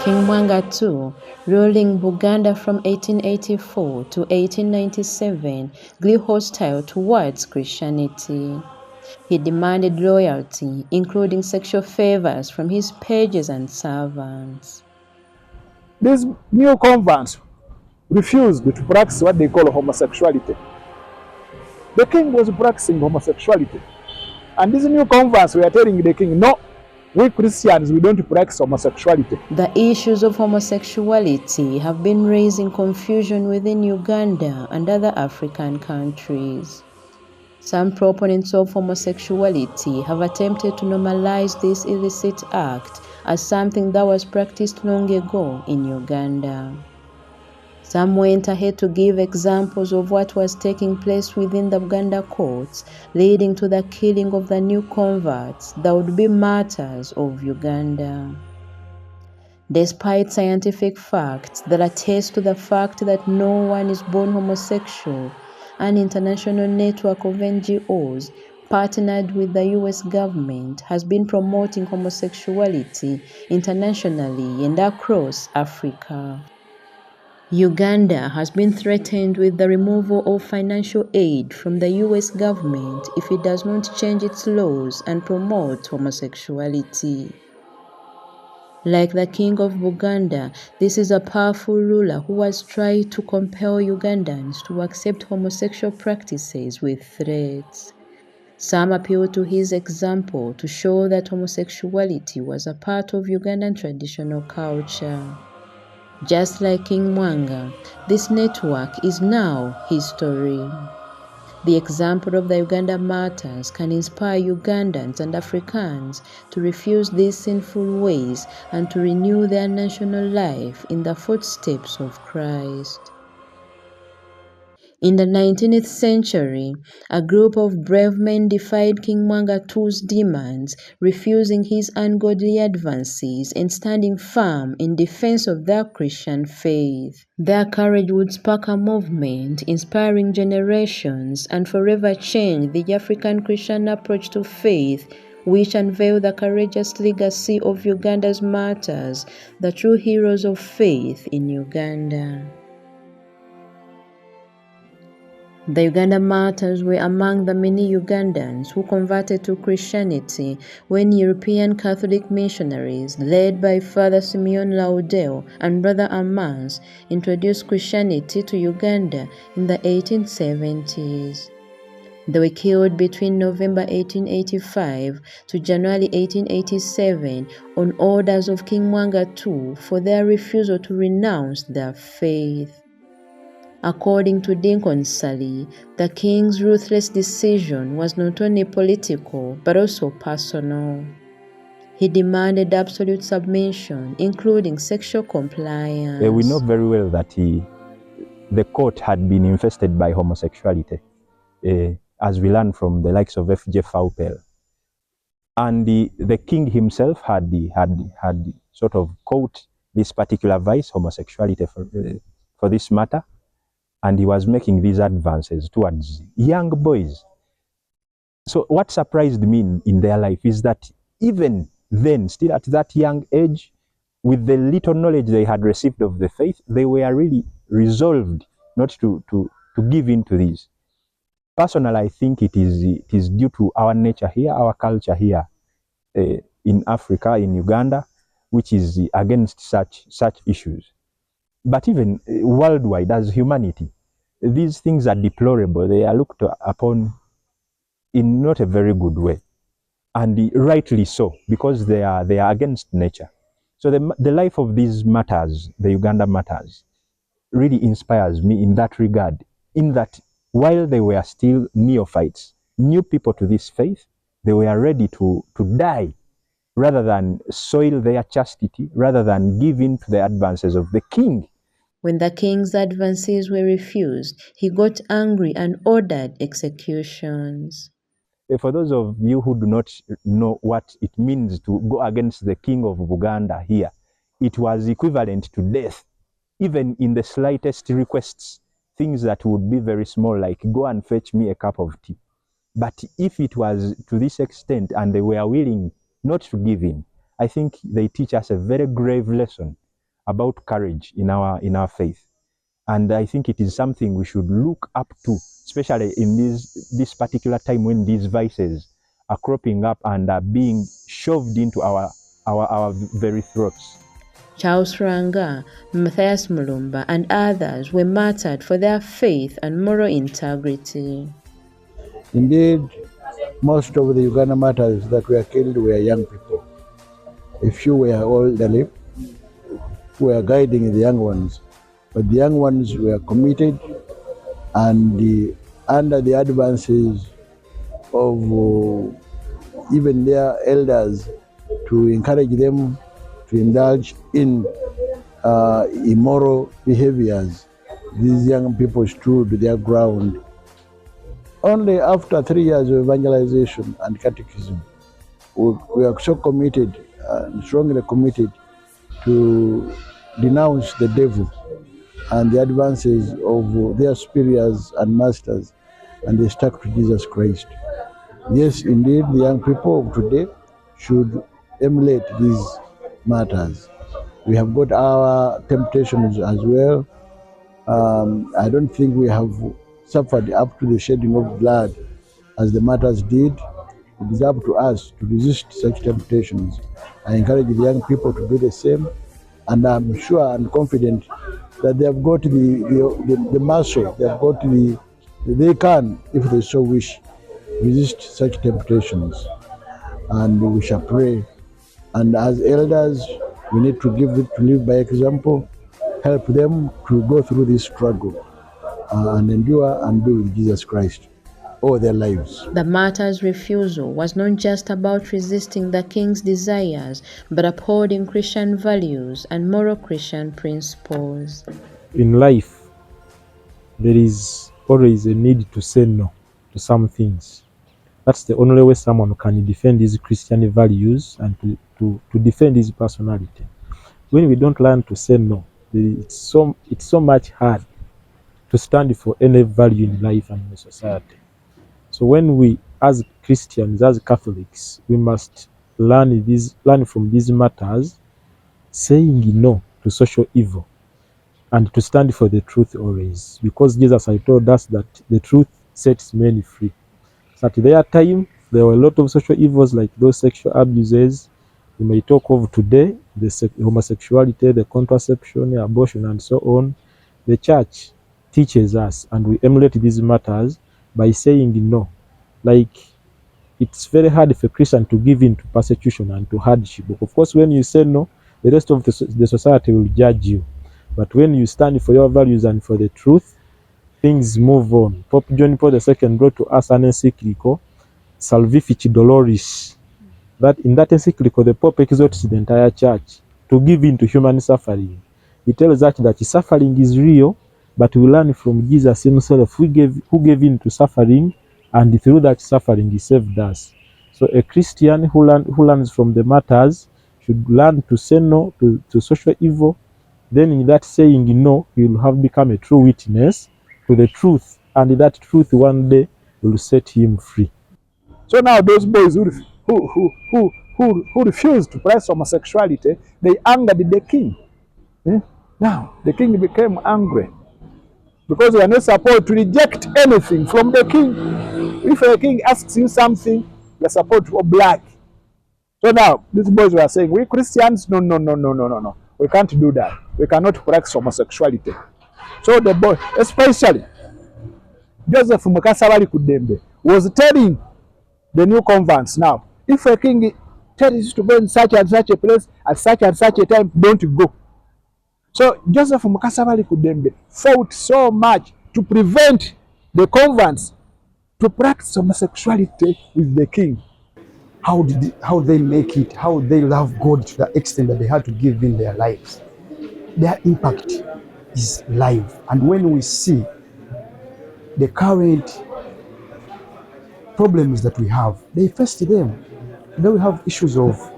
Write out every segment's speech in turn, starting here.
King Mwanga II, ruling Buganda from 1884 to 1897, grew hostile towards Christianity. He demanded loyalty, including sexual favors from his pages and servants. These new converts refused to practice what they call homosexuality. The king was practicing homosexuality. And these new converts were telling the king, no, we Christians, we don't practice homosexuality. The issues of homosexuality have been raising confusion within Uganda and other African countries. Some proponents of homosexuality have attempted to normalize this illicit act as something that was practiced long ago in Uganda. Some went ahead to give examples of what was taking place within the Uganda courts, leading to the killing of the new converts that would be martyrs of Uganda. Despite scientific facts that attest to the fact that no one is born homosexual, an international network of NGOs partnered with the US government has been promoting homosexuality internationally and across Africa. Uganda has been threatened with the removal of financial aid from the US government if it does not change its laws and promote homosexuality. Like the king of Buganda, this is a powerful ruler who has tried to compel Ugandans to accept homosexual practices with threats. Some appeal to his example to show that homosexuality was a part of Ugandan traditional culture. Just like King Mwanga, this network is now history. The example of the Uganda martyrs can inspire Ugandans and Africans to refuse these sinful ways and to renew their national life in the footsteps of Christ. In the 19th century, a group of brave men defied King Mwanga II's demands, refusing his ungodly advances and standing firm in defense of their Christian faith. Their courage would spark a movement, inspiring generations, and forever change the African Christian approach to faith, which unveiled the courageous legacy of Uganda's martyrs, the true heroes of faith in Uganda. The Uganda martyrs were among the many Ugandans who converted to Christianity when European Catholic missionaries, led by Father Simeon Laudel and Brother Amans, introduced Christianity to Uganda in the 1870s. They were killed between November 1885 to January 1887 on orders of King Mwanga II for their refusal to renounce their faith. According to Dinkin Sally, the king's ruthless decision was not only political but also personal. He demanded absolute submission, including sexual compliance. We know very well that the court had been infested by homosexuality, as we learn from the likes of F.J. Faupel. And the king himself had sort of caught this particular vice, homosexuality, for this matter. And he was making these advances towards young boys. So what surprised me in their life is that even then, still at that young age, with the little knowledge they had received of the faith, they were really resolved not to give in to this. Personally, I think it is due to our nature here, our culture here in Africa, in Uganda, which is against such issues. But even worldwide, as humanity, these things are deplorable. They are looked upon in not a very good way, and rightly so, because they are against nature. So the life of these martyrs, the Uganda martyrs, really inspires me in that regard, in that while they were still neophytes, new people to this faith, they were ready to die rather than soil their chastity, rather than give in to the advances of the king. When the king's advances were refused, he got angry and ordered executions. For those of you who do not know what it means to go against the king of Buganda here, it was equivalent to death, even in the slightest requests, things that would be very small, like go and fetch me a cup of tea. But if it was to this extent and they were willing not to give in, I think they teach us a very grave lesson about courage in our faith. And I think it is something we should look up to, especially in this particular time when these vices are cropping up and are being shoved into our very throats. Charles Ranga, Matthias Mulumba, and others were martyred for their faith and moral integrity. Indeed, most of the Uganda martyrs that were killed were young people. A few were elderly, who were guiding the young ones. But the young ones were committed, and under the advances of even their elders to encourage them to indulge in immoral behaviors, these young people stood their ground. Only after 3 years of evangelization and catechism, we are so committed, strongly committed to denounce the devil and the advances of their superiors and masters, and they stuck to Jesus Christ. Yes, indeed, the young people of today should emulate these martyrs. We have got our temptations as well. I don't think we have suffered up to the shedding of blood as the martyrs did. It is up to us to resist such temptations. I encourage the young people to do the same, and I'm sure and confident that they have got the muscle, they have got they can, if they so wish, resist such temptations. And we shall pray. And as elders, we need to live by example, help them to go through this struggle and endure and be with Jesus Christ all their lives. The martyrs' refusal was not just about resisting the king's desires, but upholding Christian values and moral Christian principles. In life, there is always a need to say no to some things. That's the only way someone can defend his Christian values and to defend his personality. When we don't learn to say no, it's so much hard to stand for any value in life and in society. So when we, as Christians, as Catholics, we must learn from these matters, saying no to social evil and to stand for the truth always. Because Jesus has told us that the truth sets many free. So at their time, there were a lot of social evils like those sexual abuses. We may talk of today, the homosexuality, the contraception, abortion, and so on. The church teaches us, and we emulate these matters by saying no. Like, it's very hard for a Christian to give in to persecution and to hardship. Of course, when you say no, the rest of the society will judge you. But when you stand for your values and for the truth, things move on. Pope John Paul II wrote to us an encyclical, Salvifici Doloris. That in that encyclical, the Pope exhorts the entire church to give in to human suffering. He tells us that suffering is real, but we learn from Jesus himself who gave in to suffering, and through that suffering he saved us. So a Christian who learns from the martyrs should learn to say no to social evil. Then in that saying no, he will have become a true witness to the truth, and that truth one day will set him free. So now those boys who refused to press homosexuality, they angered the king. Now the king became angry because we are not supposed to reject anything from the king. If a king asks you something, you are supposed to oblige. So now these boys were saying, we Christians, no. We can't do that. We cannot practice homosexuality. So the boy, especially Joseph Mukasabali Kudembe, was telling the new converts, now, if a king tells you to go in such and such a place at such and such a time, don't go. So Joseph Mukasabali Kudembe fought so much to prevent the converts to practice homosexuality with the king. How they make it, how they love God to the extent that they had to give in their lives. Their impact is live. And when we see the current problems that we have, they face them. Then we have issues of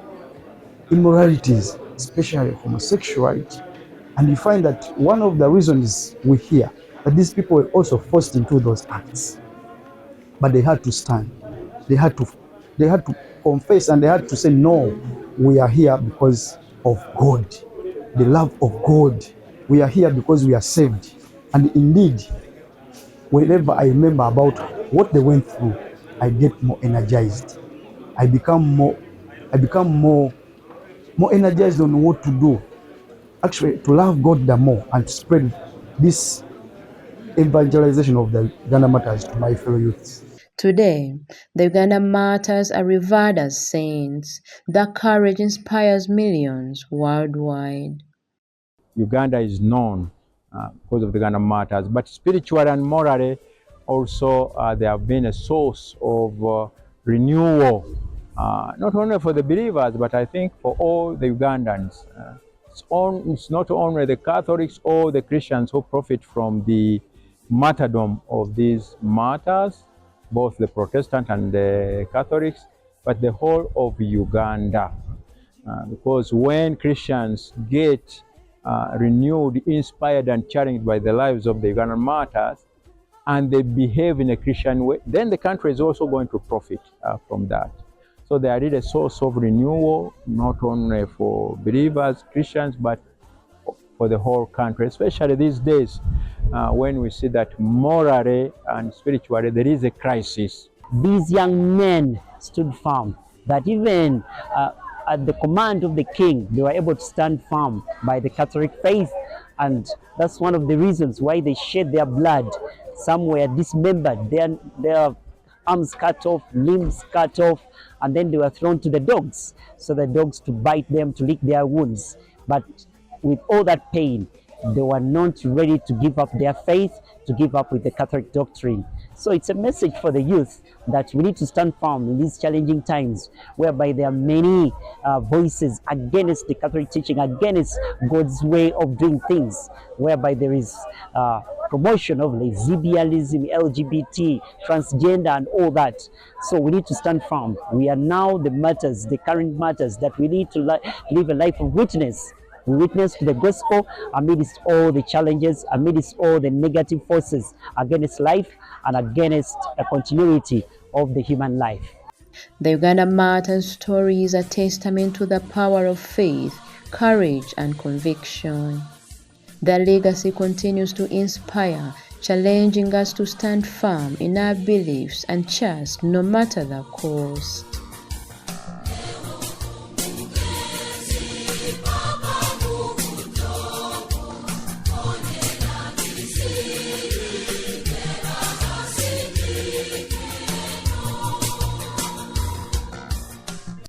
immoralities, especially homosexuality. And you find that one of the reasons we hear that these people were also forced into those acts. But they had to stand. They had to confess, and they had to say, no, we are here because of God. the love of God. We are here because we are saved. And indeed, whenever I remember about what they went through, I get more energized. I become more energized on what to do. Actually, to love God the more and to spread this evangelization of the Uganda Martyrs to my fellow youths. Today, the Uganda Martyrs are revered as saints. Their courage inspires millions worldwide. Uganda is known because of the Uganda Martyrs, but spiritually and morally also they have been a source of renewal, not only for the believers, but I think for all the Ugandans. It's not only the Catholics or the Christians who profit from the martyrdom of these martyrs, both the Protestant and the Catholics, but the whole of Uganda. Because when Christians get renewed, inspired and challenged by the lives of the Ugandan martyrs, and they behave in a Christian way, then the country is also going to profit from that. So they are really a source of renewal, not only for believers, Christians, but for the whole country, especially these days when we see that morally and spiritually there is a crisis. These young men stood firm, that even at the command of the king, they were able to stand firm by the Catholic faith, and that's one of the reasons why they shed their blood. Some were dismembered, their arms cut off, limbs cut off, and then they were thrown to the dogs, so the dogs to bite them, to lick their wounds. But with all that pain, they were not ready to give up their faith, to give up with the Catholic doctrine. So it's a message for the youth that we need to stand firm in these challenging times, whereby there are many voices against the Catholic teaching, against God's way of doing things, whereby there is promotion of lesbianism, LGBT, transgender, and all that. So we need to stand firm. We are now the martyrs, the current martyrs, that we need to live a life of witness. We witness to the gospel amidst all the challenges, amidst all the negative forces against life and against the continuity of the human life. The Uganda Martyrs' story is a testament to the power of faith, courage, and conviction. Their legacy continues to inspire, challenging us to stand firm in our beliefs and trust no matter the cost.